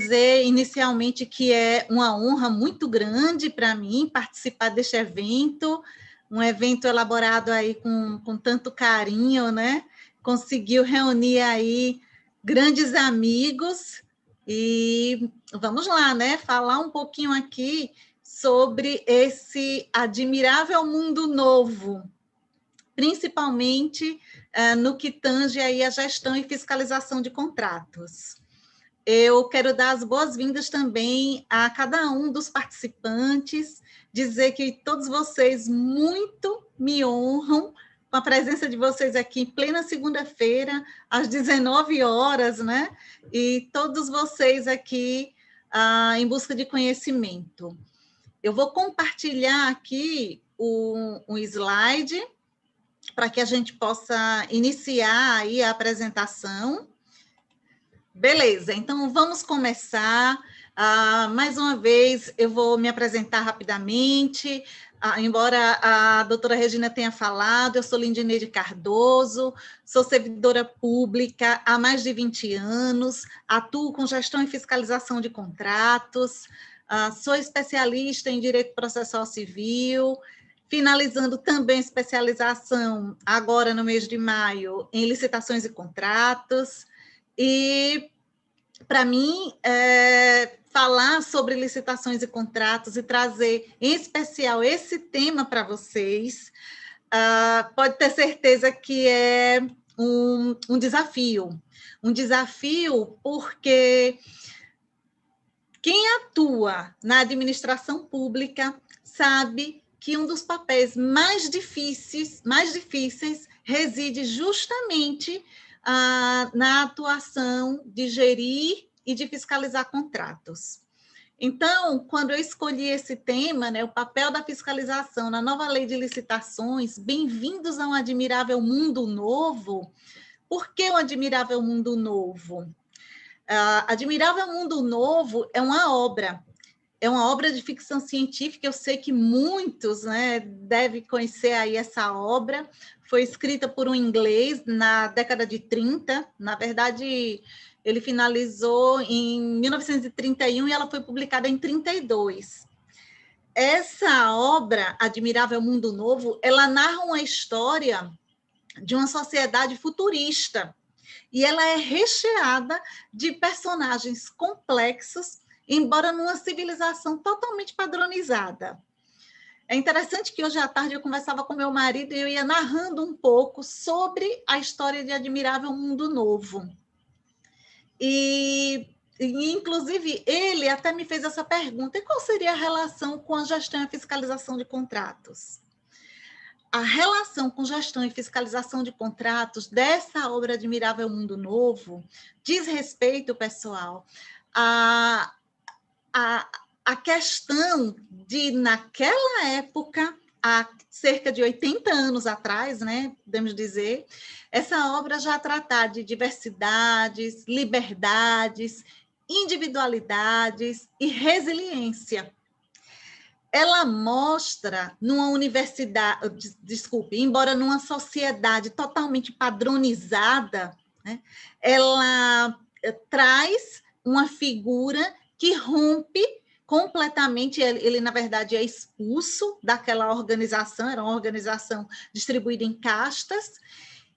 dizer inicialmente que é uma honra muito grande para mim participar deste evento, um evento elaborado aí com tanto carinho, né? Conseguiu reunir aí grandes amigos e vamos lá, né? Falar um pouquinho aqui sobre esse admirável mundo novo, principalmente no que tange aí a gestão e fiscalização de contratos. Eu quero dar as boas-vindas também a cada um dos participantes, dizer que todos vocês muito me honram com a presença de vocês aqui em plena segunda-feira, às 19 horas, né? E todos vocês aqui em busca de conhecimento. Eu vou compartilhar aqui um slide para que a gente possa iniciar aí a apresentação. Beleza, então vamos começar. Mais uma vez, eu vou me apresentar rapidamente. Embora a doutora Regina tenha falado, eu sou Lindineide Cardoso, sou servidora pública há mais de 20 anos, atuo com gestão e fiscalização de contratos, sou especialista em direito processual civil, finalizando também especialização, agora no mês de maio, em licitações e contratos. E, para mim, falar sobre licitações e contratos e trazer, em especial, esse tema para vocês, pode ter certeza que é um desafio. Um desafio porque quem atua na administração pública sabe que um dos papéis mais difíceis reside justamente na atuação de gerir e de fiscalizar contratos. Então, quando eu escolhi esse tema, né, o papel da fiscalização na nova lei de licitações, bem-vindos a um admirável mundo novo. Por que um admirável mundo novo? Admirável Mundo Novo é uma obra de ficção científica, eu sei que muitos, né, devem conhecer aí essa obra, foi escrita por um inglês na década de 30, na verdade, ele finalizou em 1931 e ela foi publicada em 32. Essa obra, Admirável Mundo Novo, ela narra uma história de uma sociedade futurista, e ela é recheada de personagens complexos, embora numa civilização totalmente padronizada. É interessante que hoje à tarde eu conversava com meu marido e eu ia narrando um pouco sobre a história de Admirável Mundo Novo. E inclusive, ele até me fez essa pergunta: e qual seria a relação com a gestão e a fiscalização de contratos? A relação com gestão e fiscalização de contratos dessa obra Admirável Mundo Novo diz respeito, pessoal, a questão de, naquela época, há cerca de 80 anos atrás, né, podemos dizer, essa obra já tratar de diversidades, liberdades, individualidades e resiliência. Ela mostra numa universidade, embora numa sociedade totalmente padronizada, né, ela traz uma figura que rompe completamente, ele, na verdade, é expulso daquela organização, era uma organização distribuída em castas,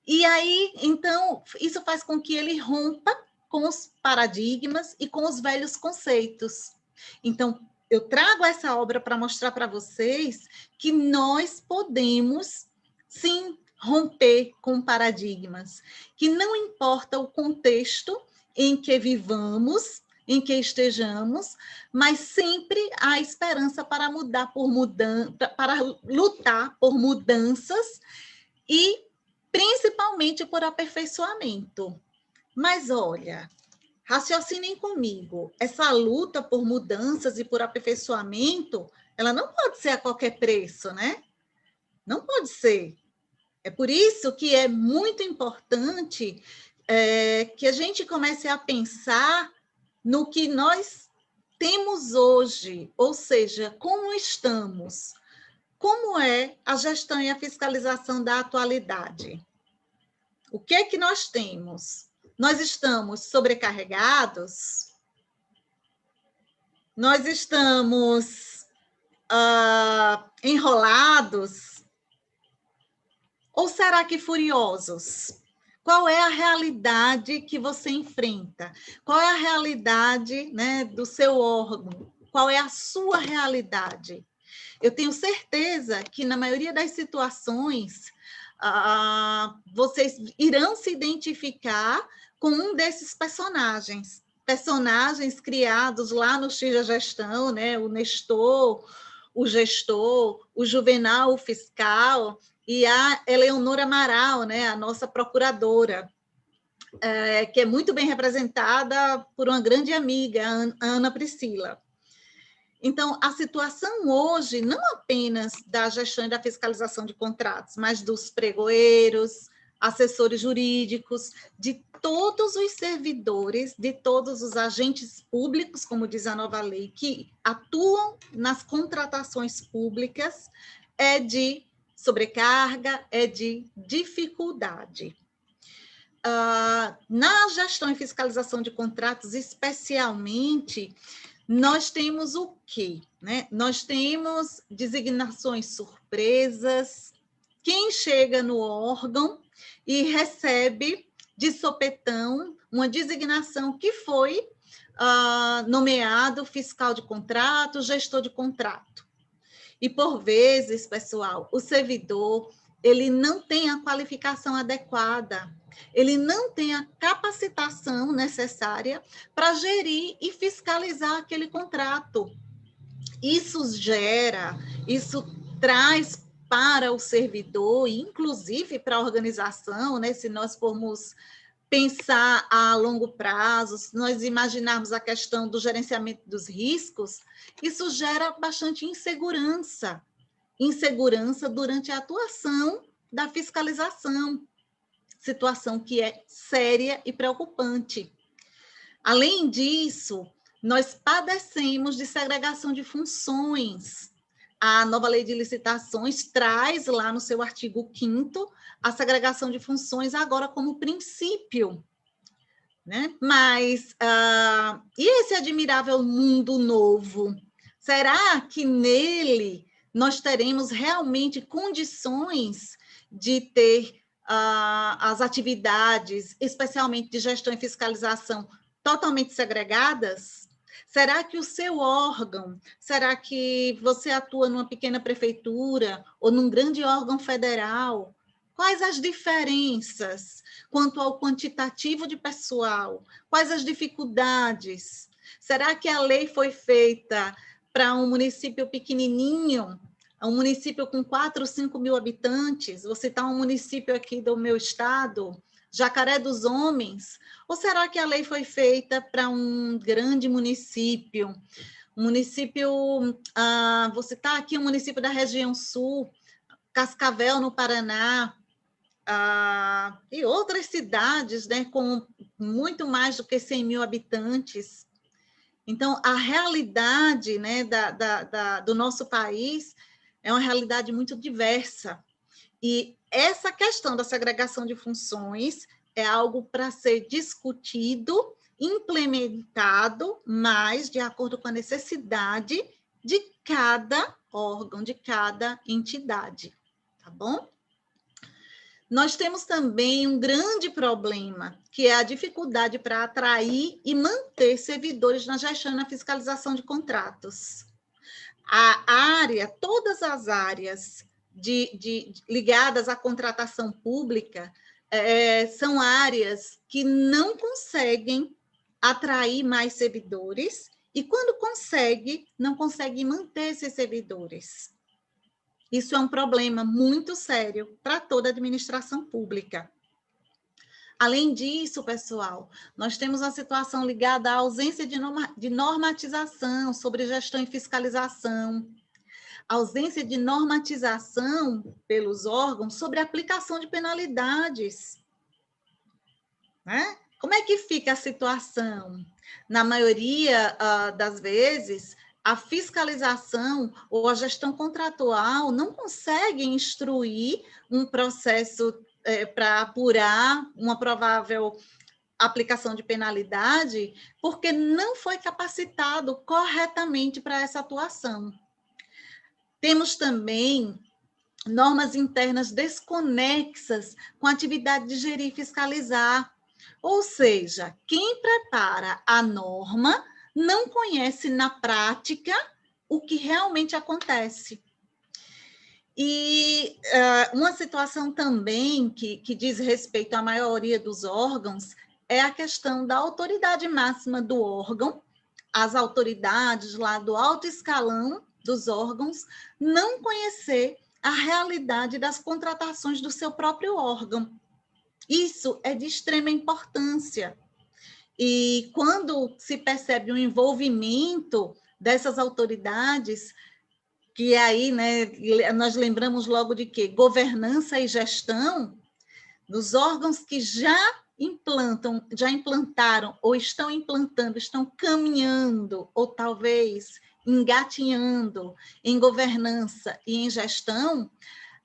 e aí, então, isso faz com que ele rompa com os paradigmas e com os velhos conceitos. Então, eu trago essa obra para mostrar para vocês que nós podemos, sim, romper com paradigmas, que não importa o contexto em que vivamos, em que estejamos, mas sempre há esperança para para lutar por mudanças e principalmente por aperfeiçoamento. Mas olha, raciocinem comigo, essa luta por mudanças e por aperfeiçoamento, ela não pode ser a qualquer preço, né? Não pode ser. É por isso que é muito importante que a gente comece a pensar no que nós temos hoje, ou seja, como estamos, como é a gestão e a fiscalização da atualidade. O que é que nós temos? Nós estamos sobrecarregados? Nós estamos enrolados ou será que furiosos? Qual é a realidade que você enfrenta? Qual é a realidade, né, do seu órgão? Qual é a sua realidade? Eu tenho certeza que, na maioria das situações, vocês irão se identificar com um desses personagens. Personagens criados lá no X da Gestão, né? O Nestor, o gestor, o Juvenal, o fiscal, e a Eleonora Amaral, né? A nossa procuradora, que é muito bem representada por uma grande amiga, a Ana Priscila. Então, a situação hoje, não apenas da gestão e da fiscalização de contratos, mas dos pregoeiros, assessores jurídicos, de todos os servidores, de todos os agentes públicos, como diz a nova lei, que atuam nas contratações públicas, é de sobrecarga, é de dificuldade. Na gestão e fiscalização de contratos, especialmente, nós temos o quê? Né? Nós temos designações surpresas, quem chega no órgão e recebe de sopetão uma designação que foi nomeado fiscal de contrato, gestor de contrato. E, por vezes, pessoal, o servidor ele não tem a qualificação adequada, ele não tem a capacitação necessária para gerir e fiscalizar aquele contrato. Isso traz para o servidor, inclusive para a organização, né, se nós formos pensar a longo prazo, se nós imaginarmos a questão do gerenciamento dos riscos, isso gera bastante insegurança durante a atuação da fiscalização, situação que é séria e preocupante. Além disso, nós padecemos de segregação de funções. A nova lei de licitações traz lá no seu artigo 5º a segregação de funções agora como princípio. Né? Mas, e esse admirável mundo novo? Será que nele nós teremos realmente condições de ter as atividades, especialmente de gestão e fiscalização, totalmente segregadas? Será que o seu órgão, será que você atua numa pequena prefeitura ou num grande órgão federal? Quais as diferenças quanto ao quantitativo de pessoal? Quais as dificuldades? Será que a lei foi feita para um município pequenininho, um município com 4 ou 5 mil habitantes? Vou citar um município aqui do meu estado, Jacaré dos Homens. Ou será que a lei foi feita para um grande município? Um município, vou citar aqui um município da região sul, Cascavel, no Paraná, e outras cidades, né, com muito mais do que 100 mil habitantes. Então, a realidade, né, do nosso país é uma realidade muito diversa. E essa questão da segregação de funções é algo para ser discutido, implementado, mas de acordo com a necessidade de cada órgão, de cada entidade, tá bom? Nós temos também um grande problema, que é a dificuldade para atrair e manter servidores na gestão e na fiscalização de contratos. Todas as áreas ligadas à contratação pública são áreas que não conseguem atrair mais servidores e, quando consegue, não consegue manter esses servidores. Isso é um problema muito sério para toda a administração pública. Além disso, pessoal, nós temos uma situação ligada à ausência de normatização sobre gestão e fiscalização, ausência de normatização pelos órgãos sobre a aplicação de penalidades. Né? Como é que fica a situação? Na maioria das vezes, a fiscalização ou a gestão contratual não consegue instruir um processo para apurar uma provável aplicação de penalidade porque não foi capacitado corretamente para essa atuação. Temos também normas internas desconexas com a atividade de gerir e fiscalizar. Ou seja, quem prepara a norma não conhece na prática o que realmente acontece. E uma situação também que diz respeito à maioria dos órgãos é a questão da autoridade máxima do órgão, as autoridades lá do alto escalão dos órgãos não conhecer a realidade das contratações do seu próprio órgão. Isso é de extrema importância. E quando se percebe o envolvimento dessas autoridades, que aí, né, nós lembramos logo de quê? Governança e gestão, dos órgãos que já implantaram, ou estão implantando, estão caminhando, ou talvez engatinhando em governança e em gestão,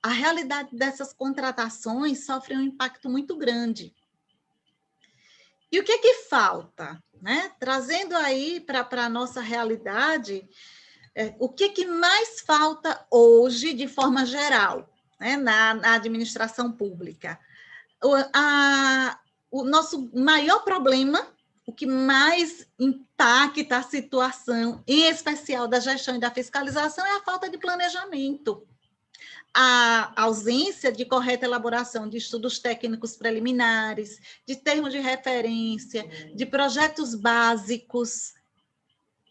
a realidade dessas contratações sofre um impacto muito grande. E o que é que falta? Né? Trazendo aí para a nossa realidade, o que é que mais falta hoje, de forma geral, né, na administração pública? O nosso maior problema, o que mais impacta a situação, em especial da gestão e da fiscalização, é a falta de planejamento. A ausência de correta elaboração de estudos técnicos preliminares, de termos de referência, de projetos básicos.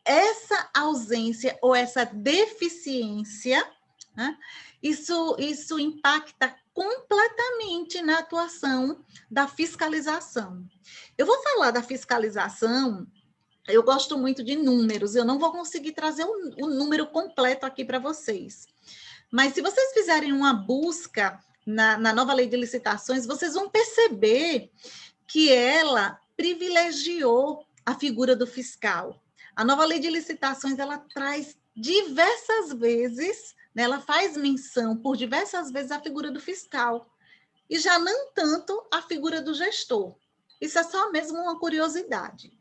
Essa ausência ou essa deficiência, né, isso impacta completamente na atuação da fiscalização. Eu vou falar da fiscalização, eu gosto muito de números, eu não vou conseguir trazer o número completo aqui para vocês. Mas se vocês fizerem uma busca na nova lei de licitações, vocês vão perceber que ela privilegiou a figura do fiscal. A nova lei de licitações, ela traz diversas vezes, né, ela faz menção por diversas vezes à figura do fiscal, e já não tanto a figura do gestor. Isso é só mesmo uma curiosidade.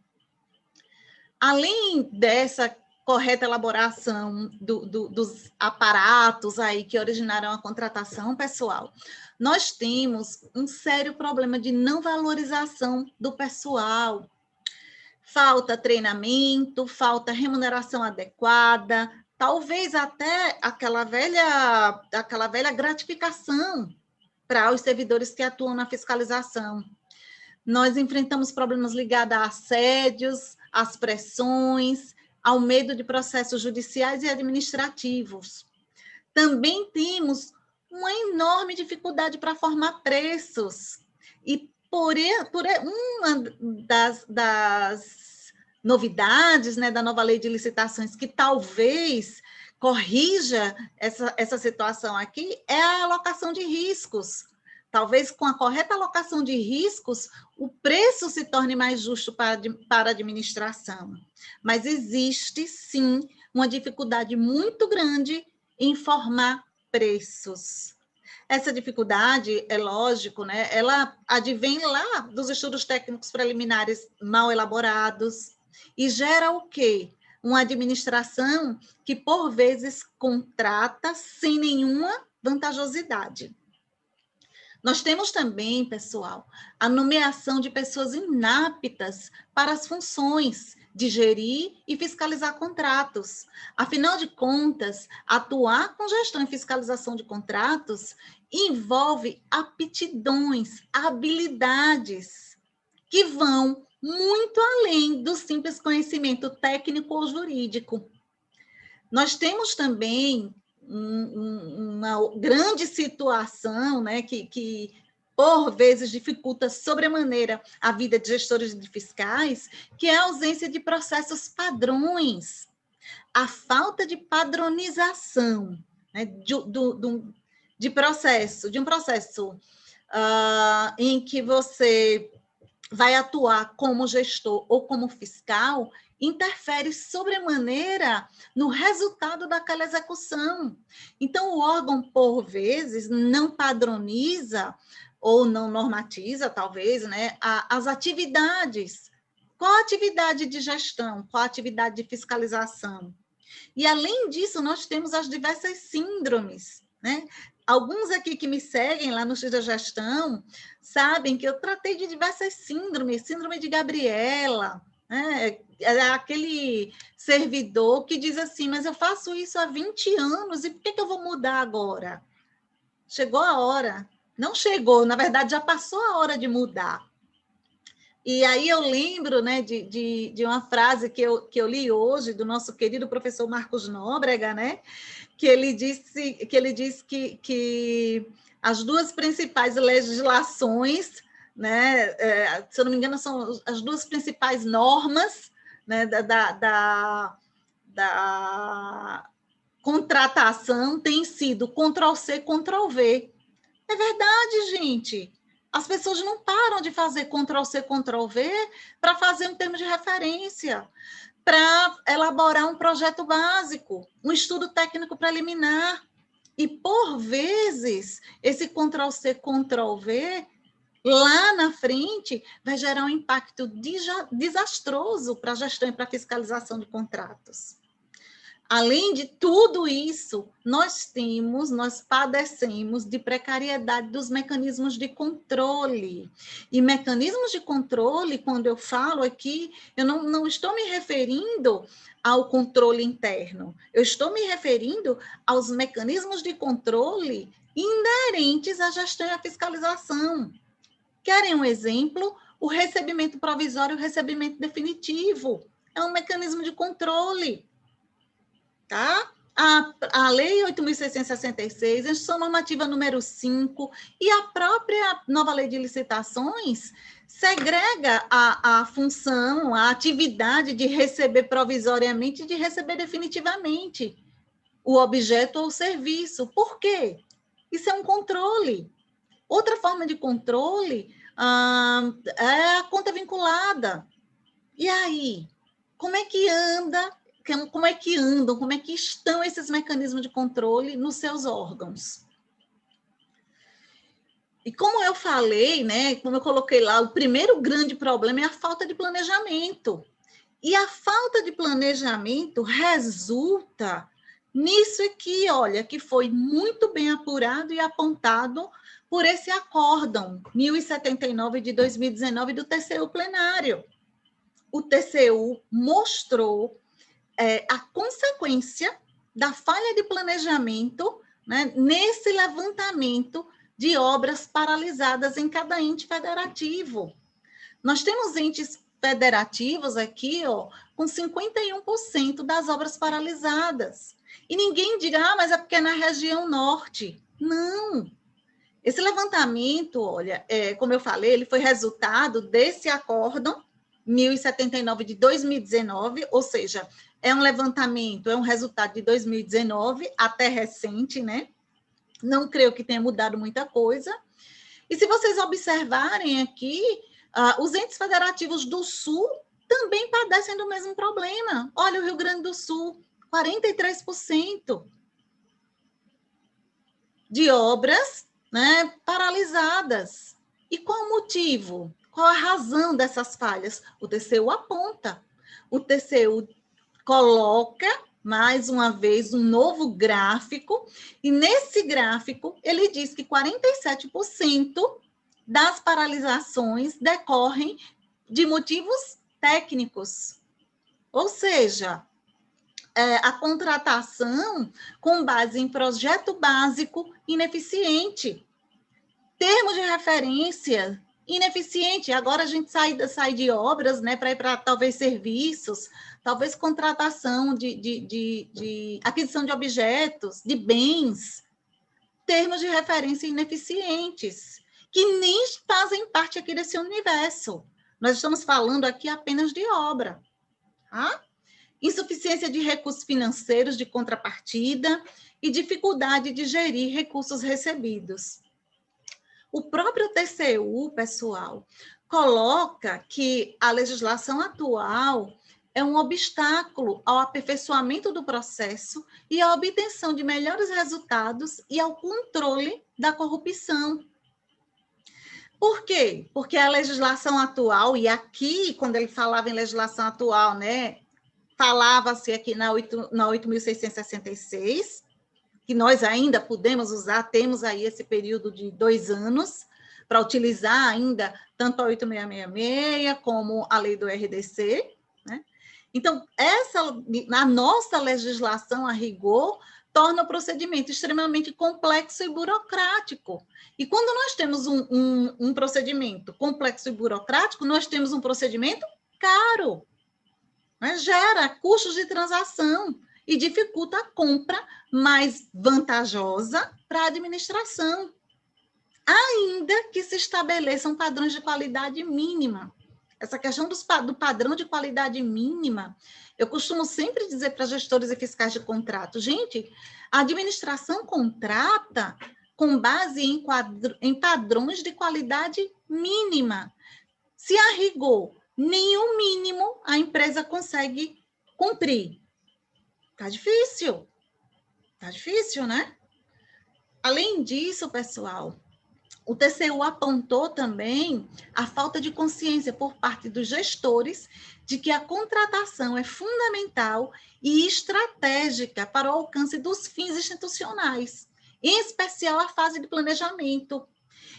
Além dessa correta elaboração dos aparatos aí que originaram a contratação, pessoal, nós temos um sério problema de não valorização do pessoal. Falta treinamento, falta remuneração adequada, talvez até aquela velha gratificação para os servidores que atuam na fiscalização. Nós enfrentamos problemas ligados a assédios, às pressões, ao medo de processos judiciais e administrativos. Também temos uma enorme dificuldade para formar preços. E por uma das novidades, né, da nova lei de licitações, que talvez corrija essa situação aqui, é a alocação de riscos. Talvez com a correta alocação de riscos, o preço se torne mais justo para a administração. Mas existe, sim, uma dificuldade muito grande em formar preços. Essa dificuldade, é lógico, né, ela advém lá dos estudos técnicos preliminares mal elaborados e gera o quê? Uma administração que, por vezes, contrata sem nenhuma vantajosidade. Nós temos também, pessoal, a nomeação de pessoas inaptas para as funções de gerir e fiscalizar contratos. Afinal de contas, atuar com gestão e fiscalização de contratos envolve aptidões, habilidades que vão muito além do simples conhecimento técnico ou jurídico. Nós temos também uma grande situação, né, que por vezes dificulta sobremaneira a vida de gestores e de fiscais, que é a ausência de processos padrões, a falta de padronização, né, de um processo em que você vai atuar como gestor ou como fiscal, interfere sobremaneira no resultado daquela execução. Então, o órgão, por vezes, não padroniza ou não normatiza, talvez, né, as atividades. Qual a atividade de gestão? Qual a atividade de fiscalização? E, além disso, nós temos as diversas síndromes, né? Alguns aqui que me seguem lá no X da Gestão sabem que eu tratei de diversas síndromes, síndrome de Gabriela, né? É aquele servidor que diz assim, mas eu faço isso há 20 anos, e por que eu vou mudar agora? Chegou a hora. Não chegou, na verdade, já passou a hora de mudar. E aí eu lembro, né, de uma frase que eu li hoje, do nosso querido professor Marcos Nóbrega, né, que ele disse que as duas principais legislações, né, se eu não me engano, são as duas principais normas, né, da contratação têm sido Ctrl+C, Ctrl+V. É verdade, gente. As pessoas não param de fazer Ctrl+C, Ctrl+V para fazer um termo de referência, para elaborar um projeto básico, um estudo técnico preliminar. E, por vezes, esse Ctrl+C, Ctrl+V, lá na frente, vai gerar um impacto desastroso para a gestão e para a fiscalização de contratos. Além de tudo isso, nós padecemos de precariedade dos mecanismos de controle. E mecanismos de controle, quando eu falo aqui, eu não estou me referindo ao controle interno, eu estou me referindo aos mecanismos de controle inerentes à gestão e à fiscalização. Querem um exemplo? O recebimento provisório e o recebimento definitivo. É um mecanismo de controle. Tá? A Lei 8.666, a Instrução Normativa número 5 e a própria nova Lei de Licitações segrega a função, a atividade de receber provisoriamente e de receber definitivamente o objeto ou o serviço. Por quê? Isso é um controle. Outra forma de controle é a conta vinculada. E aí? Como é que andam, como é que estão esses mecanismos de controle nos seus órgãos? E como eu falei, né, como eu coloquei lá, o primeiro grande problema é a falta de planejamento. E a falta de planejamento resulta nisso aqui, olha, que foi muito bem apurado e apontado por esse acórdão 1079 de 2019 do TCU plenário. O TCU mostrou a consequência da falha de planejamento, né, nesse levantamento de obras paralisadas em cada ente federativo. Nós temos entes federativos aqui, ó, com 51% das obras paralisadas. E ninguém diga, mas é porque é na região norte. Não. Esse levantamento, olha, como eu falei, ele foi resultado desse acórdão 1079 de 2019, ou seja, é um levantamento, é um resultado de 2019, até recente, né? Não creio que tenha mudado muita coisa. E se vocês observarem aqui, os entes federativos do Sul também padecem do mesmo problema. Olha, o Rio Grande do Sul, 43% de obras, né, paralisadas. E qual o motivo? Qual a razão dessas falhas? O TCU aponta. O TCU coloca, mais uma vez, um novo gráfico, e nesse gráfico ele diz que 47% das paralisações decorrem de motivos técnicos. Ou seja, a contratação com base em projeto básico ineficiente, termos de referência ineficiente. Agora a gente sai de obras, né, para ir para talvez serviços, talvez contratação de aquisição de objetos, de bens, termos de referência ineficientes, que nem fazem parte aqui desse universo. Nós estamos falando aqui apenas de obra. Tá? Insuficiência de recursos financeiros de contrapartida e dificuldade de gerir recursos recebidos. O próprio TCU, pessoal, coloca que a legislação atual é um obstáculo ao aperfeiçoamento do processo e à obtenção de melhores resultados e ao controle da corrupção. Por quê? Porque a legislação atual, e aqui, quando ele falava em legislação atual, né, falava-se aqui na 8.666, que nós ainda podemos usar, temos aí esse período de 2 anos para utilizar ainda tanto a 8666 como a lei do RDC, né? Então, a nossa legislação, a rigor, torna o procedimento extremamente complexo e burocrático. E quando nós temos um procedimento complexo e burocrático, nós temos um procedimento caro, né? Gera custos de transação e dificulta a compra mais vantajosa para a administração, ainda que se estabeleçam padrões de qualidade mínima. Essa questão do padrão de qualidade mínima, eu costumo sempre dizer para gestores e fiscais de contrato, gente, a administração contrata com base em padrões de qualidade mínima. Se a rigor, nenhum mínimo a empresa consegue cumprir. Tá difícil, né? Além disso, pessoal, o TCU apontou também a falta de consciência por parte dos gestores de que a contratação é fundamental e estratégica para o alcance dos fins institucionais, em especial a fase de planejamento.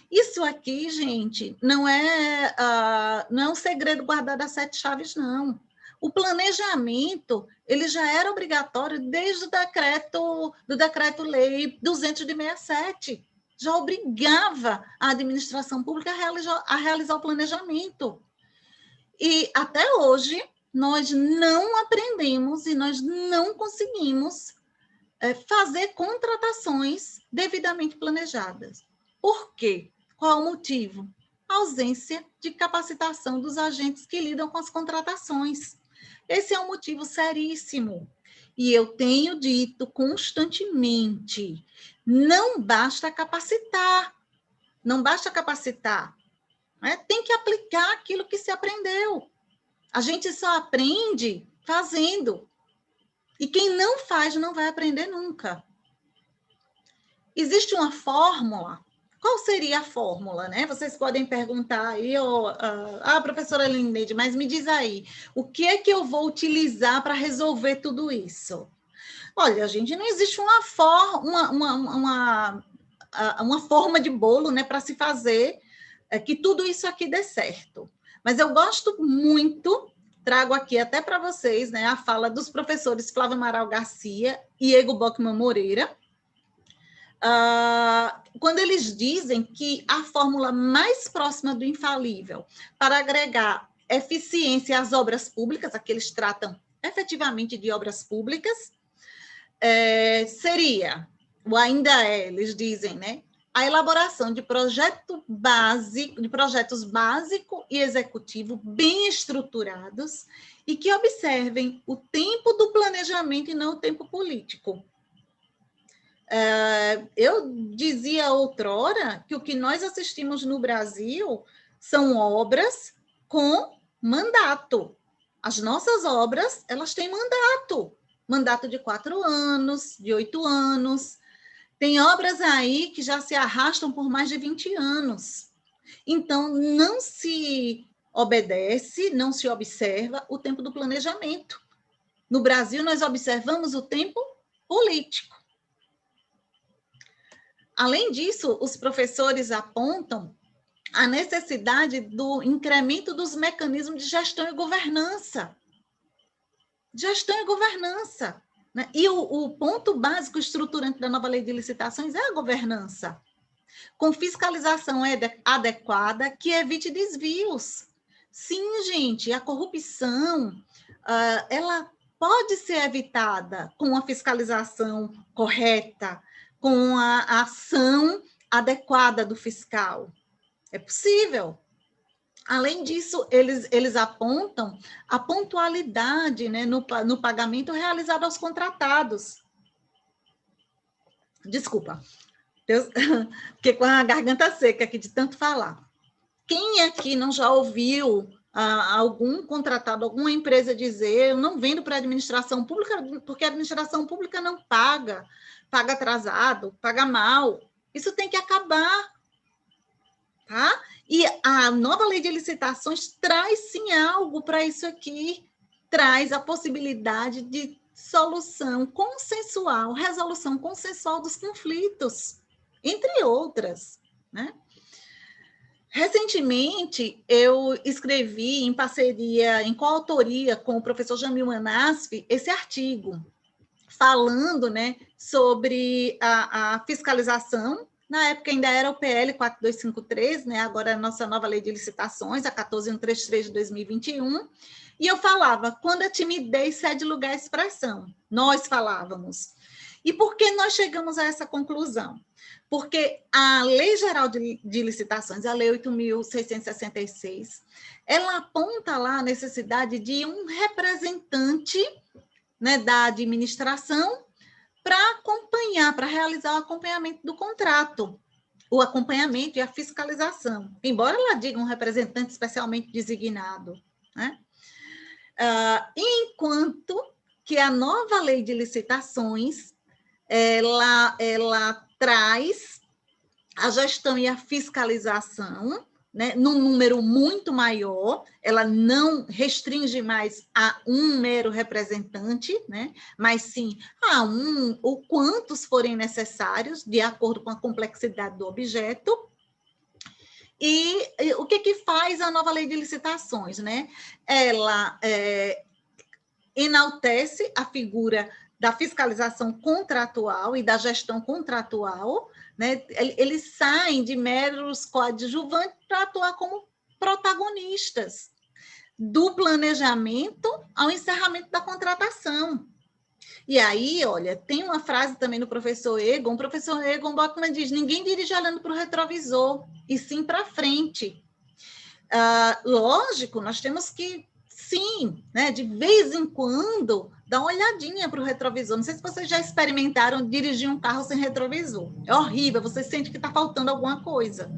Isso aqui, gente, não é um segredo guardado a 7 chaves, não. O planejamento, ele já era obrigatório desde o decreto-lei 200 de 67. Já obrigava a administração pública a realizar o planejamento. E até hoje, nós não aprendemos e nós não conseguimos fazer contratações devidamente planejadas. Por quê? Qual o motivo? A ausência de capacitação dos agentes que lidam com as contratações. Esse é um motivo seríssimo. E eu tenho dito constantemente, não basta capacitar, né? Tem que aplicar aquilo que se aprendeu. A gente só aprende fazendo. E quem não faz não vai aprender nunca. Existe uma fórmula. Qual seria a fórmula, né? Vocês podem perguntar aí, professora Lindeide, mas me diz aí, o que é que eu vou utilizar para resolver tudo isso? Olha, gente, não existe uma forma de bolo, né, para se fazer que tudo isso aqui dê certo. Mas eu gosto muito, trago aqui até para vocês, né, a fala dos professores Flávio Amaral Garcia e Ego Bockman Moreira, quando eles dizem que a fórmula mais próxima do infalível para agregar eficiência às obras públicas, aqui eles tratam efetivamente de obras públicas, seria, ou ainda eles dizem, né, a elaboração de projetos básico e executivo bem estruturados e que observem o tempo do planejamento e não o tempo político. Eu dizia outrora que o que nós assistimos no Brasil são obras com mandato. As nossas obras, elas têm mandato de 4 anos, de 8 anos. Tem obras aí que já se arrastam por mais de 20 anos. Então, não se obedece, não se observa o tempo do planejamento. No Brasil, nós observamos o tempo político. Além disso, os professores apontam a necessidade do incremento dos mecanismos de gestão e governança. Né? E o ponto básico estruturante da nova lei de licitações é a governança, com fiscalização adequada que evite desvios. Sim, gente, a corrupção, ela pode ser evitada com a fiscalização correta, com a ação adequada do fiscal. É possível. Além disso, eles apontam a pontualidade, né, no pagamento realizado aos contratados. Desculpa, fiquei com a garganta seca aqui de tanto falar. Quem aqui não já ouviu algum contratado, alguma empresa dizer: eu não vendo para a administração pública porque a administração pública não paga atrasado, paga mal? Isso tem que acabar, tá? E a nova lei de licitações traz sim algo para isso aqui, traz a possibilidade de solução consensual, resolução consensual dos conflitos, entre outras, né? Recentemente, eu escrevi em parceria, em coautoria com o professor Jamil Manasfi, esse artigo, falando, né, sobre a fiscalização. Na época ainda era o PL 4253, né, agora é a nossa nova lei de licitações, a 14133 de 2021, e eu falava, quando a timidez cede lugar à expressão, nós falávamos. E por que nós chegamos a essa conclusão? Porque a Lei Geral de Licitações, a Lei 8.666, ela aponta lá a necessidade de um representante, né, da administração para acompanhar, para realizar o acompanhamento do contrato, o acompanhamento e a fiscalização, embora ela diga um representante especialmente designado, né? Enquanto que a nova lei de licitações, ela traz a gestão e a fiscalização, né, num número muito maior, ela não restringe mais a um mero representante, né, mas sim a ou quantos forem necessários, de acordo com a complexidade do objeto. E o que faz a nova lei de licitações, né? Ela enaltece a figura da fiscalização contratual e da gestão contratual, né? Eles saem de meros coadjuvantes para atuar como protagonistas do planejamento ao encerramento da contratação. E aí, olha, tem uma frase também do professor Egon, o professor Egon Botman diz, ninguém dirige olhando para o retrovisor, e sim para frente. Lógico, nós temos que, sim, né, de vez em quando, dar uma olhadinha para o retrovisor. Não sei se vocês já experimentaram dirigir um carro sem retrovisor. É horrível, você sente que está faltando alguma coisa.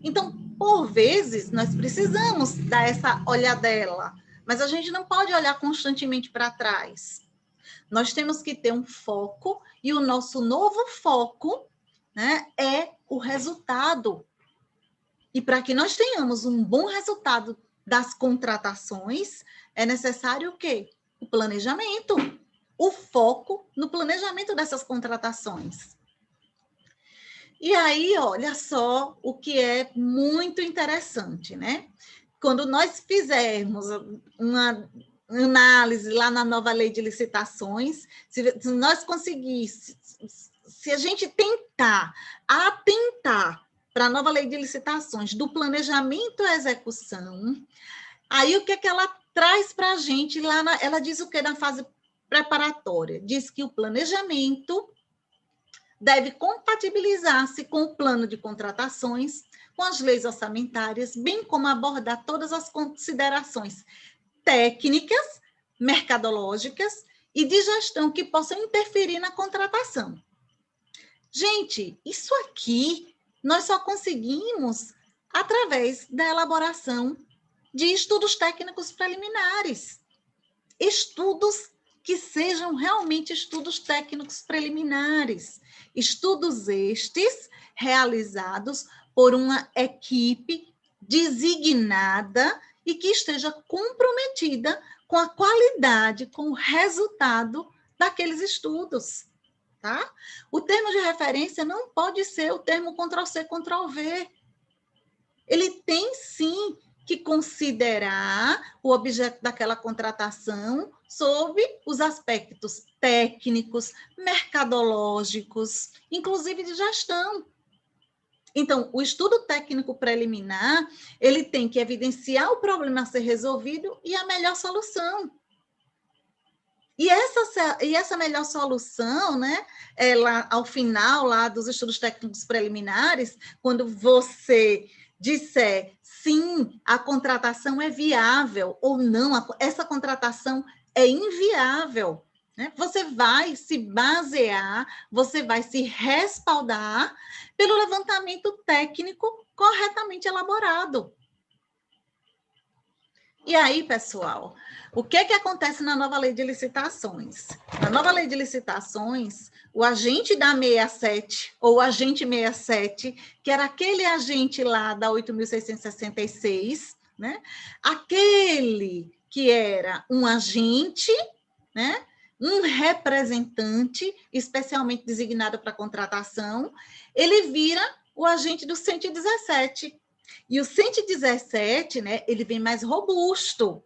Então, por vezes, nós precisamos dar essa olhadela, mas a gente não pode olhar constantemente para trás. Nós temos que ter um foco, e o nosso novo foco, né, é o resultado. E para que nós tenhamos um bom resultado das contratações, é necessário o quê? O planejamento, o foco no planejamento dessas contratações. E aí, olha só o que é muito interessante, né? Quando nós fizermos uma análise lá na nova lei de licitações, se nós conseguíssemos, se a gente tentar atentar para a nova lei de licitações do planejamento à execução, aí o que é que ela traz para a gente lá? Ela diz o que na fase preparatória? Diz que o planejamento deve compatibilizar-se com o plano de contratações, com as leis orçamentárias, bem como abordar todas as considerações técnicas, mercadológicas e de gestão que possam interferir na contratação. Gente, isso aqui nós só conseguimos através da elaboração de estudos técnicos preliminares. Estudos que sejam realmente estudos técnicos preliminares. Estudos estes realizados por uma equipe designada e que esteja comprometida com a qualidade, com o resultado daqueles estudos. Tá? O termo de referência não pode ser o termo Ctrl+C, Ctrl+V. Ele tem, sim, que considerar o objeto daquela contratação sob os aspectos técnicos, mercadológicos, inclusive de gestão. Então, o estudo técnico preliminar, ele tem que evidenciar o problema a ser resolvido e a melhor solução. E essa melhor solução, né, ela, ao final lá dos estudos técnicos preliminares, quando você disser sim, a contratação é viável ou não, essa contratação é inviável, né? Você vai se basear, você vai se respaldar pelo levantamento técnico corretamente elaborado. E aí, pessoal, o que que acontece na nova lei de licitações? Na nova lei de licitações, o agente da 67, ou o agente 67, que era aquele agente lá da 8.666, né? Aquele que era um agente, né? Um representante especialmente designado para contratação, ele vira o agente do 117. E o 117, né, ele vem mais robusto.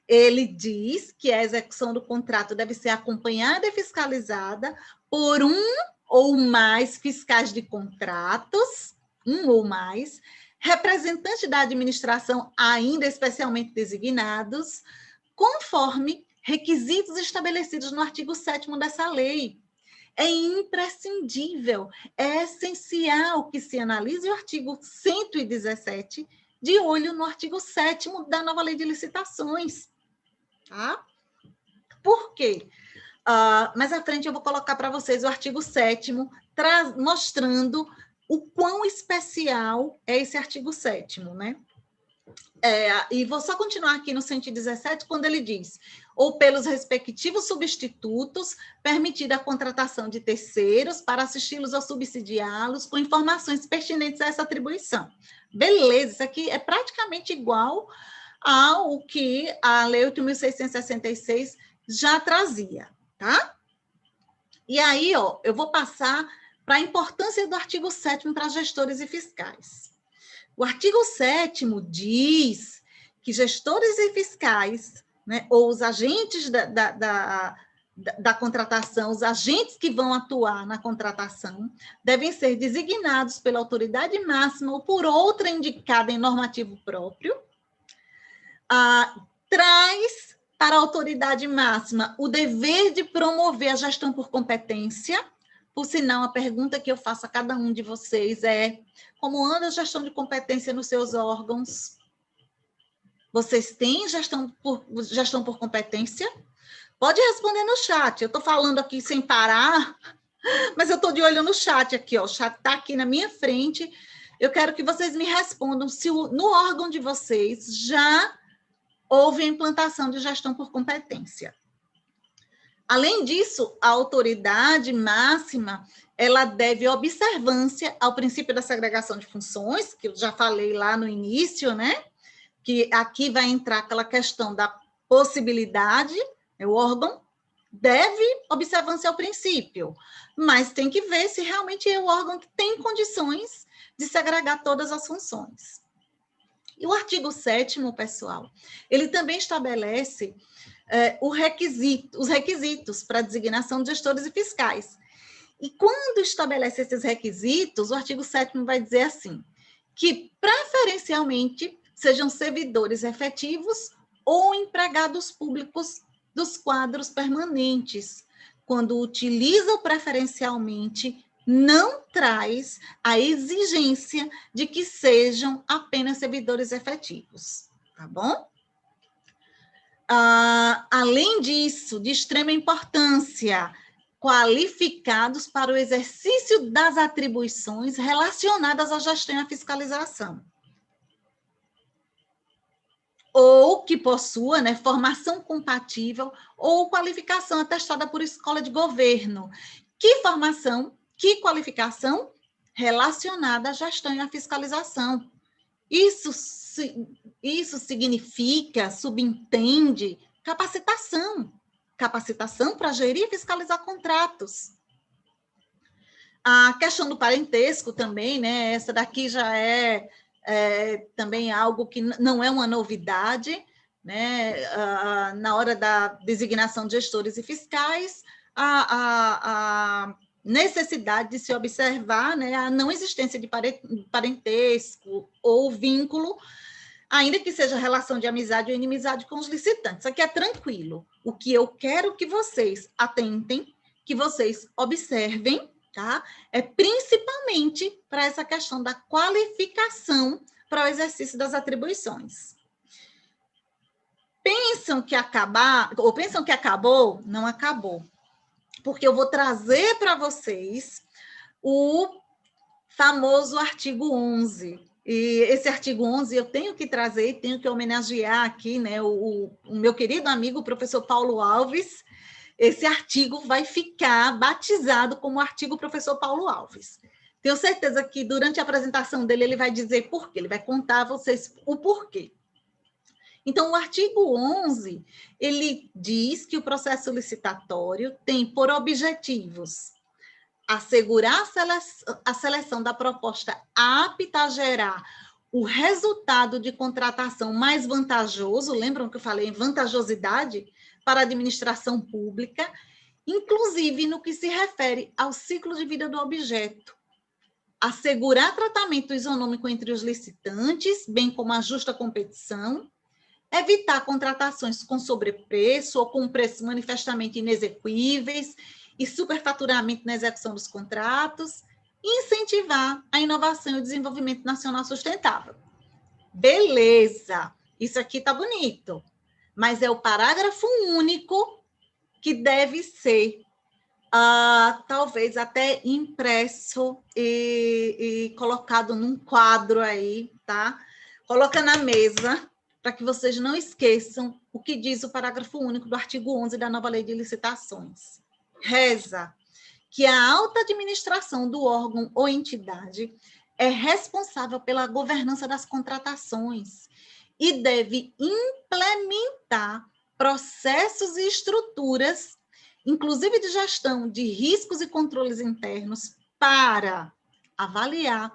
Ele diz que a execução do contrato deve ser acompanhada e fiscalizada por um ou mais fiscais de contratos, um ou mais, representantes da administração ainda especialmente designados, conforme requisitos estabelecidos no artigo 7º dessa lei. É imprescindível, é essencial que se analise o artigo 117, de olho no artigo 7º da nova lei de licitações. Tá? Por quê? Mais à frente eu vou colocar para vocês o artigo 7º, mostrando o quão especial é esse artigo 7º, né? E vou só continuar aqui no 117, quando ele diz: ou pelos respectivos substitutos, permitida a contratação de terceiros para assisti-los ou subsidiá-los com informações pertinentes a essa atribuição. Beleza, isso aqui é praticamente igual ao que a Lei 8.666 já trazia, tá? E aí, ó, eu vou passar para a importância do artigo 7º para gestores e fiscais. O artigo 7º diz que gestores e fiscais, né, ou os agentes da contratação, os agentes que vão atuar na contratação, devem ser designados pela autoridade máxima ou por outra indicada em normativo próprio. Traz para a autoridade máxima o dever de promover a gestão por competência. Por sinal, a pergunta que eu faço a cada um de vocês é: como anda a gestão de competência nos seus órgãos? Vocês têm gestão por competência? Pode responder no chat. Eu estou falando aqui sem parar, mas eu estou de olho no chat aqui, ó. O chat está aqui na minha frente. Eu quero que vocês me respondam se no órgão de vocês já houve a implantação de gestão por competência. Além disso, a autoridade máxima, ela deve observância ao princípio da segregação de funções, que eu já falei lá no início, né? Que aqui vai entrar aquela questão da possibilidade, o órgão deve observância ao princípio, mas tem que ver se realmente é o órgão que tem condições de segregar todas as funções. E o artigo 7º, pessoal, ele também estabelece os requisitos para a designação de gestores e fiscais. E quando estabelece esses requisitos, o artigo 7º vai dizer assim, que preferencialmente sejam servidores efetivos ou empregados públicos dos quadros permanentes. Quando utiliza o preferencialmente, não traz a exigência de que sejam apenas servidores efetivos, tá bom? Além disso, de extrema importância, qualificados para o exercício das atribuições relacionadas à gestão e à fiscalização. Ou que possua, né, formação compatível ou qualificação atestada por escola de governo. Que formação, que qualificação relacionada à gestão e à fiscalização. Isso significa, subentende, capacitação para gerir e fiscalizar contratos. A questão do parentesco também, né? Essa daqui já é também algo que não é uma novidade, né? Na hora da designação de gestores e fiscais, a necessidade de se observar, né, a não existência de parentesco ou vínculo, ainda que seja relação de amizade ou inimizade com os licitantes. Isso aqui é tranquilo. O que eu quero que vocês atentem, que vocês observem, tá? É principalmente para essa questão da qualificação para o exercício das atribuições. Pensam que acabou? Não acabou. Porque eu vou trazer para vocês o famoso artigo 11. E esse artigo 11 eu tenho que trazer, tenho que homenagear aqui, né, o meu querido amigo, o professor Paulo Alves. Esse artigo vai ficar batizado como artigo professor Paulo Alves. Tenho certeza que durante a apresentação dele ele vai dizer por quê, ele vai contar a vocês o porquê. Então, o artigo 11, ele diz que o processo licitatório tem por objetivos assegurar a seleção da proposta apta a gerar o resultado de contratação mais vantajoso, lembram que eu falei em vantajosidade para a administração pública, inclusive no que se refere ao ciclo de vida do objeto. Assegurar tratamento isonômico entre os licitantes, bem como a justa competição, evitar contratações com sobrepreço ou com preços manifestamente inexequíveis e superfaturamento na execução dos contratos, e incentivar a inovação e o desenvolvimento nacional sustentável. Beleza, isso aqui está bonito, mas é o parágrafo único que deve ser, talvez até impresso e colocado num quadro aí, tá? Coloca na mesa, para que vocês não esqueçam o que diz o parágrafo único do artigo 11 da nova Lei de Licitações. Reza que a alta administração do órgão ou entidade é responsável pela governança das contratações e deve implementar processos e estruturas, inclusive de gestão de riscos e controles internos, para avaliar,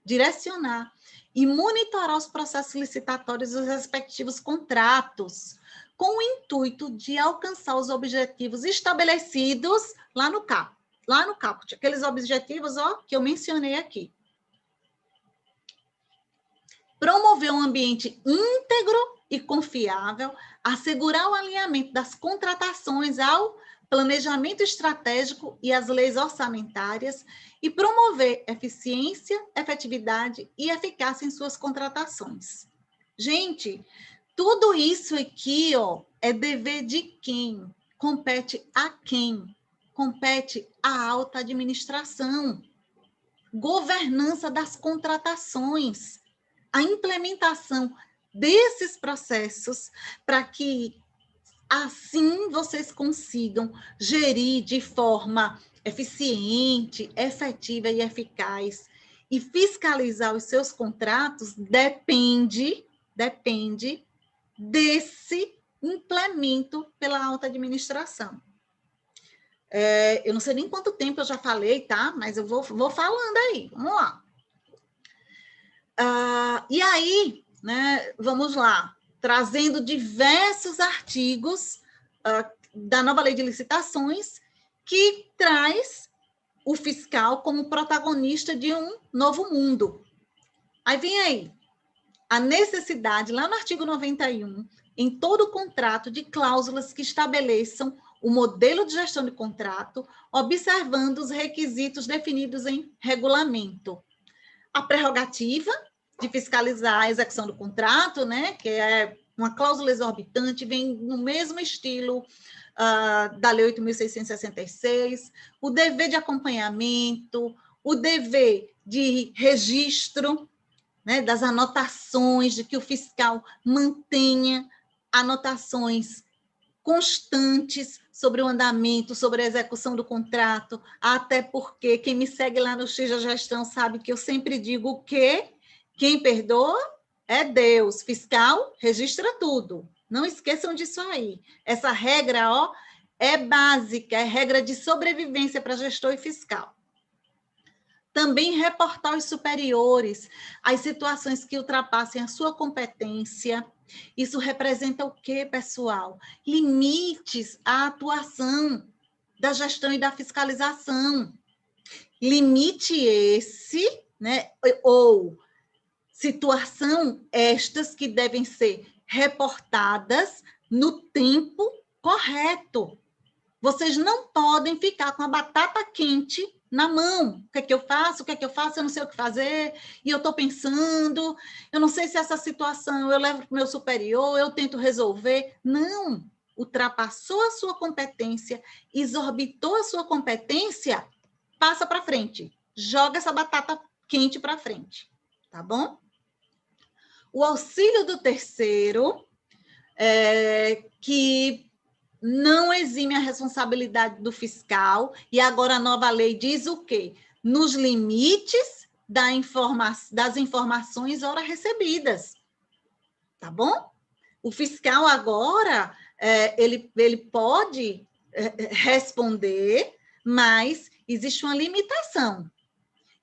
direcionar e monitorar os processos licitatórios dos respectivos contratos, com o intuito de alcançar os objetivos estabelecidos lá no caput, aqueles objetivos que eu mencionei aqui. Promover um ambiente íntegro e confiável, assegurar o alinhamento das contratações ao planejamento estratégico e às leis orçamentárias e promover eficiência, efetividade e eficácia em suas contratações. Gente, tudo isso aqui, é dever de quem? Compete a quem? Compete à alta administração. Governança das contratações. A implementação desses processos para que assim vocês consigam gerir de forma eficiente, efetiva e eficaz e fiscalizar os seus contratos depende desse implemento pela alta administração. Eu não sei nem quanto tempo eu já falei, tá? Mas eu vou falando aí, vamos lá. E aí, né, vamos lá, trazendo diversos artigos da nova Lei de Licitações que traz o fiscal como protagonista de um novo mundo. Aí vem aí, a necessidade, lá no artigo 91, em todo contrato, de cláusulas que estabeleçam o modelo de gestão de contrato, observando os requisitos definidos em regulamento. A prerrogativa de fiscalizar a execução do contrato, né, que é uma cláusula exorbitante, vem no mesmo estilo da Lei 8.666, o dever de acompanhamento, o dever de registro, né, das anotações, de que o fiscal mantenha anotações constantes sobre o andamento, sobre a execução do contrato, até porque quem me segue lá no X da Gestão sabe que eu sempre digo o quê? Quem perdoa é Deus. Fiscal, registra tudo. Não esqueçam disso aí. Essa regra, é básica, é regra de sobrevivência para gestor e fiscal. Também reportar aos superiores as situações que ultrapassem a sua competência. Isso representa o quê, pessoal? Limites à atuação da gestão e da fiscalização. Limite esse, né, ou situação estas que devem ser reportadas no tempo correto. Vocês não podem ficar com a batata quente na mão. O que é que eu faço? O que é que eu faço? Eu não sei o que fazer, e eu estou pensando, eu não sei se essa situação eu levo para o meu superior, eu tento resolver. Não, ultrapassou a sua competência, exorbitou a sua competência, passa para frente, joga essa batata quente para frente, tá bom? o auxílio do terceiro, que não exime a responsabilidade do fiscal, e agora a nova lei diz o quê? Nos limites das informações ora recebidas, tá bom? O fiscal agora, ele pode responder, mas existe uma limitação.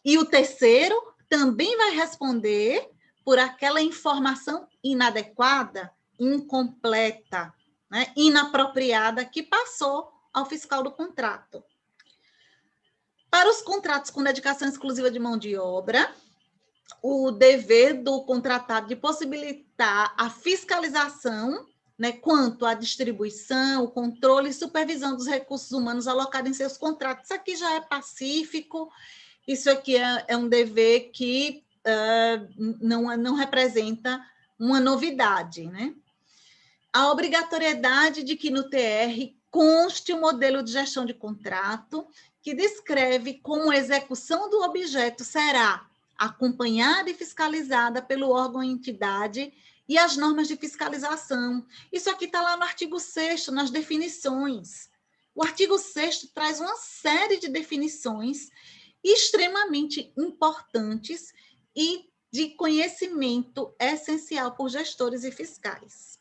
E o terceiro também vai responder por aquela informação inadequada, incompleta, né, inapropriada que passou ao fiscal do contrato. Para os contratos com dedicação exclusiva de mão de obra, o dever do contratado de possibilitar a fiscalização, né, quanto à distribuição, o controle e supervisão dos recursos humanos alocados em seus contratos. Isso aqui já é pacífico, isso aqui é um dever que não representa uma novidade, né? A obrigatoriedade de que no TR conste o modelo de gestão de contrato, que descreve como a execução do objeto será acompanhada e fiscalizada pelo órgão ou entidade e as normas de fiscalização. Isso aqui está lá no artigo 6º, nas definições. O artigo 6º traz uma série de definições extremamente importantes e de conhecimento essencial por gestores e fiscais.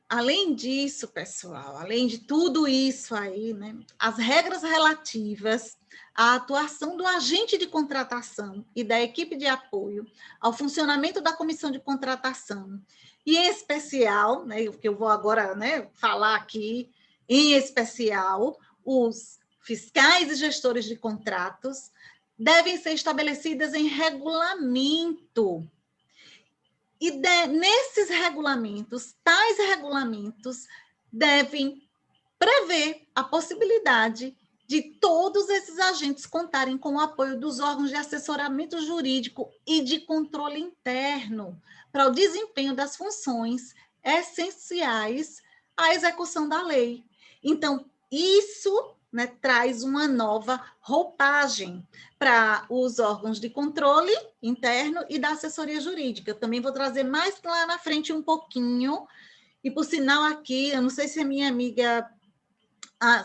Além disso, pessoal, além de tudo isso aí, né, as regras relativas à atuação do agente de contratação e da equipe de apoio, ao funcionamento da comissão de contratação, e em especial, né, o que eu vou agora, né, falar aqui, em especial, os fiscais e gestores de contratos, devem ser estabelecidas em regulamento. E nesses regulamentos, tais regulamentos devem prever a possibilidade de todos esses agentes contarem com o apoio dos órgãos de assessoramento jurídico e de controle interno para o desempenho das funções essenciais à execução da lei. Então, isso, né, traz uma nova roupagem para os órgãos de controle interno e da assessoria jurídica. Eu também vou trazer mais lá na frente um pouquinho, e por sinal aqui, eu não sei se a minha amiga,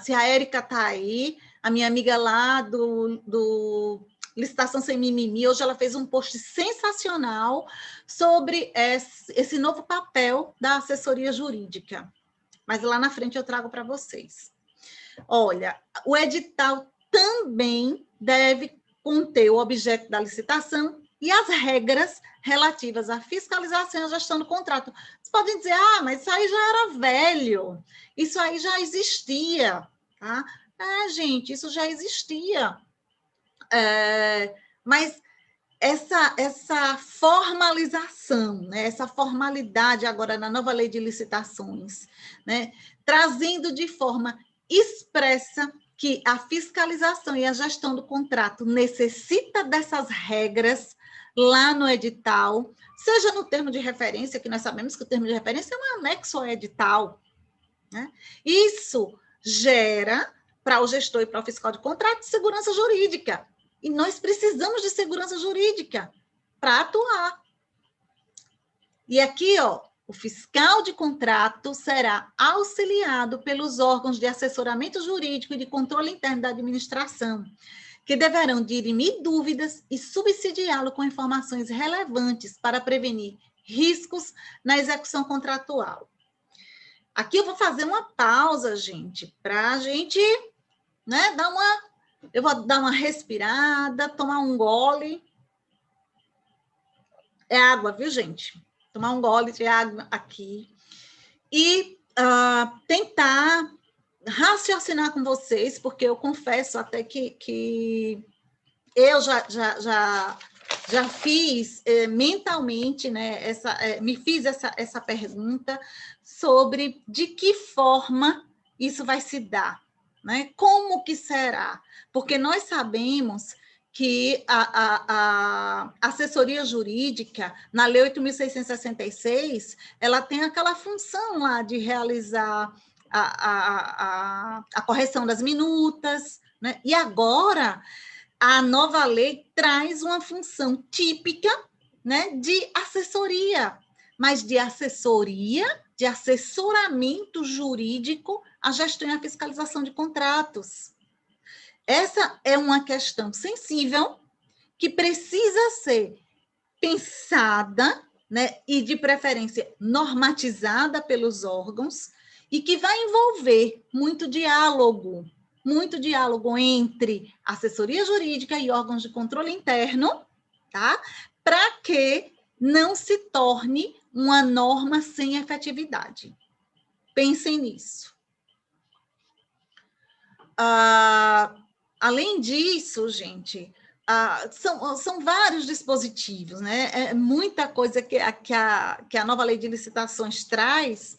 se a Érica está aí, a minha amiga lá do Licitação Sem Mimimi, hoje ela fez um post sensacional sobre esse novo papel da assessoria jurídica. Mas lá na frente eu trago para vocês. Olha, o edital também deve conter o objeto da licitação e as regras relativas à fiscalização e à gestão do contrato. Vocês podem dizer, mas isso aí já era velho, isso aí já existia, tá? Gente, isso já existia. Mas essa formalização, né, essa formalidade agora na nova lei de licitações, né, trazendo de forma expressa que a fiscalização e a gestão do contrato necessita dessas regras lá no edital, seja no termo de referência, que nós sabemos que o termo de referência é um anexo ao edital, né? Isso gera para o gestor e para o fiscal de contrato segurança jurídica. E nós precisamos de segurança jurídica para atuar. E aqui, o fiscal de contrato será auxiliado pelos órgãos de assessoramento jurídico e de controle interno da administração, que deverão dirimir dúvidas e subsidiá-lo com informações relevantes para prevenir riscos na execução contratual. Aqui eu vou fazer uma pausa, gente, para a gente, né, eu vou dar uma respirada, tomar um gole. É água, viu, gente? Tomar um gole de água aqui. E tentar raciocinar com vocês, porque eu confesso até que eu já fiz mentalmente, né, me fiz essa pergunta sobre de que forma isso vai se dar, né? Como que será? Porque nós sabemos que a assessoria jurídica, na Lei 8.666, ela tem aquela função lá de realizar a correção das minutas, né? E agora a nova lei traz uma função típica né, de assessoria, mas de assessoria, de assessoramento jurídico à gestão e à fiscalização de contratos. Essa é uma questão sensível que precisa ser pensada, né, e de preferência normatizada pelos órgãos, e que vai envolver muito diálogo entre assessoria jurídica e órgãos de controle interno, tá? Para que não se torne uma norma sem efetividade. Pensem nisso. Além disso, gente, são vários dispositivos, né? É muita coisa que a nova lei de licitações traz,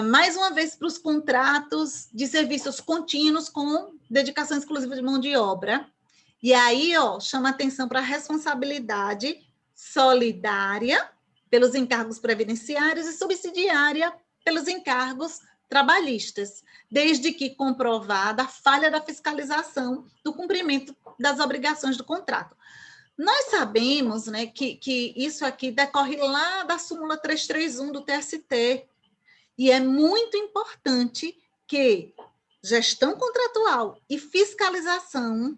mais uma vez, para os contratos de serviços contínuos com dedicação exclusiva de mão de obra. E aí, chama atenção para a responsabilidade solidária pelos encargos previdenciários e subsidiária pelos encargos trabalhistas, desde que comprovada a falha da fiscalização do cumprimento das obrigações do contrato. Nós sabemos, né, que isso aqui decorre lá da súmula 331 do TST, e é muito importante que gestão contratual e fiscalização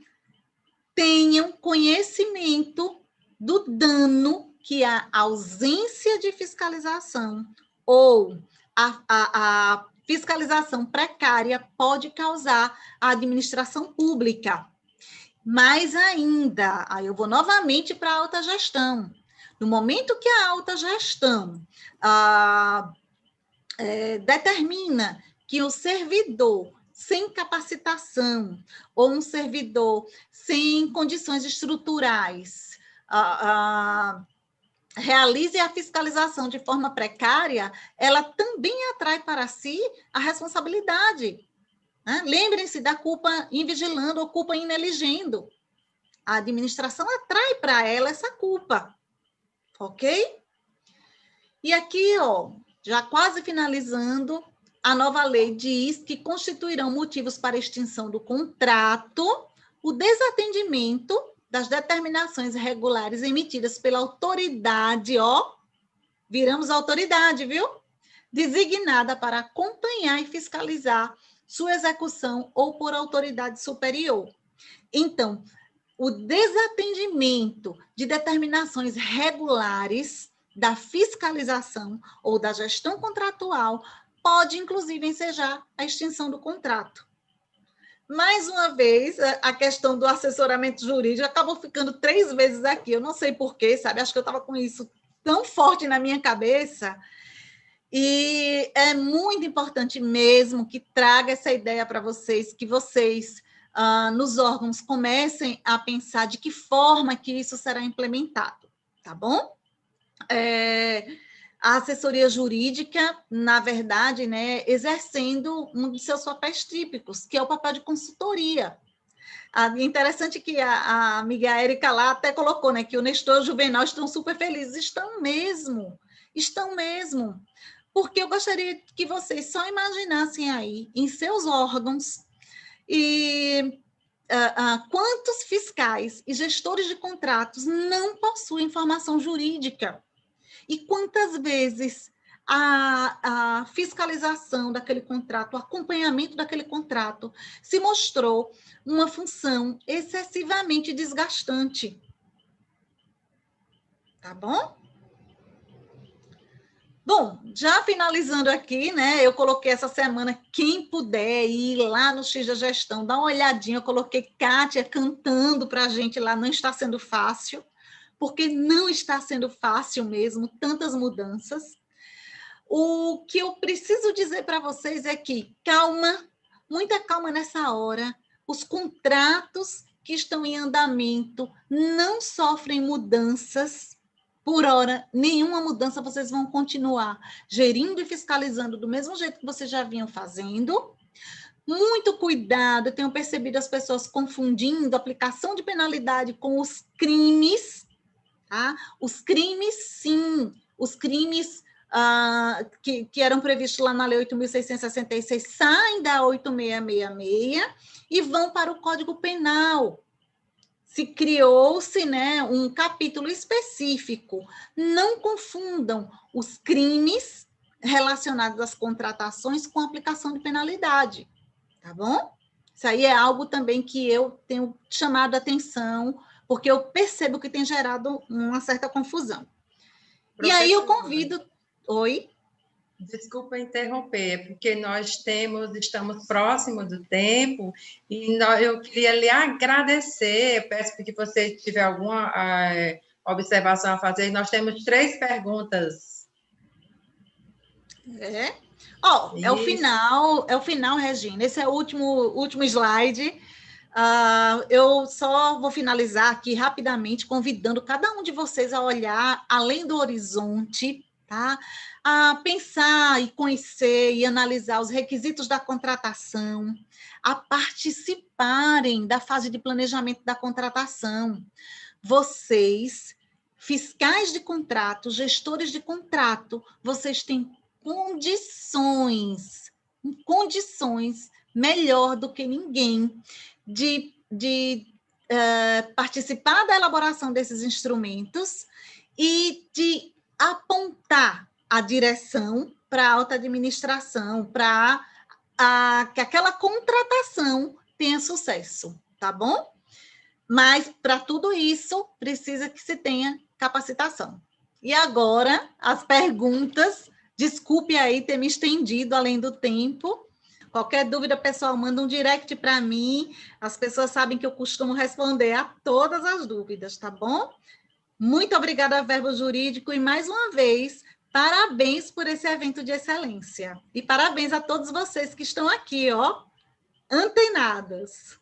tenham conhecimento do dano que a ausência de fiscalização ou a fiscalização precária pode causar à administração pública. Mais ainda, aí eu vou novamente para a alta gestão. No momento que a alta gestão determina que o servidor sem capacitação ou um servidor sem condições estruturais realize a fiscalização de forma precária, ela também atrai para si a responsabilidade. Né? Lembrem-se da culpa em vigilando ou culpa em neligendo. A administração atrai para ela essa culpa. Ok? E aqui, já quase finalizando, a nova lei diz que constituirão motivos para extinção do contrato o desatendimento das determinações regulares emitidas pela autoridade, viramos autoridade, viu? Designada para acompanhar e fiscalizar sua execução ou por autoridade superior. Então, o desatendimento de determinações regulares da fiscalização ou da gestão contratual pode, inclusive, ensejar a extinção do contrato. Mais uma vez, a questão do assessoramento jurídico acabou ficando 3 vezes aqui. Eu não sei porquê, sabe? Acho que eu estava com isso tão forte na minha cabeça. E é muito importante mesmo que traga essa ideia para vocês, que vocês, nos órgãos, comecem a pensar de que forma que isso será implementado, tá bom? A assessoria jurídica, na verdade, né, exercendo um dos seus papéis típicos, que é o papel de consultoria. Interessante que a amiga Érica lá até colocou, né, que o Nestor e o Juvenal estão super felizes. Estão mesmo. Porque eu gostaria que vocês só imaginassem aí, em seus órgãos, e quantos fiscais e gestores de contratos não possuem formação jurídica. E quantas vezes a fiscalização daquele contrato, o acompanhamento daquele contrato, se mostrou uma função excessivamente desgastante. Tá bom? Bom, já finalizando aqui, né? Eu coloquei essa semana, quem puder ir lá no X da Gestão, dá uma olhadinha, eu coloquei Kátia cantando para a gente lá, não está sendo fácil, porque não está sendo fácil mesmo, tantas mudanças. O que eu preciso dizer para vocês é que calma, muita calma nessa hora. Os contratos que estão em andamento não sofrem mudanças. Por hora, nenhuma mudança, vocês vão continuar gerindo e fiscalizando do mesmo jeito que vocês já vinham fazendo. Muito cuidado, eu tenho percebido as pessoas confundindo a aplicação de penalidade com os crimes. Tá? Os crimes, sim, os crimes que eram previstos lá na Lei 8.666 saem da 8666 e vão para o Código Penal, se criou-se, né, um capítulo específico. Não confundam os crimes relacionados às contratações com aplicação de penalidade, tá bom? Isso aí é algo também que eu tenho chamado a atenção, porque eu percebo que tem gerado uma certa confusão. E aí eu convido... Oi? Desculpa interromper, porque estamos próximos do tempo e eu queria lhe agradecer. Peço que você tiver alguma observação a fazer. Nós temos 3 perguntas. É o final, Regina. Esse é o último slide. Eu só vou finalizar aqui rapidamente, convidando cada um de vocês a olhar além do horizonte, tá? A pensar e conhecer e analisar os requisitos da contratação, a participarem da fase de planejamento da contratação. Vocês, fiscais de contrato, gestores de contrato, vocês têm condições melhor do que ninguém de participar da elaboração desses instrumentos e de apontar a direção para a alta administração, para que aquela contratação tenha sucesso, tá bom? Mas, para tudo isso, precisa que se tenha capacitação. E agora, as perguntas. Desculpe aí ter me estendido além do tempo. Qualquer dúvida, pessoal, manda um direct para mim. As pessoas sabem que eu costumo responder a todas as dúvidas, tá bom? Muito obrigada, Verbo Jurídico, e mais uma vez, parabéns por esse evento de excelência. E parabéns a todos vocês que estão aqui, ó, antenados.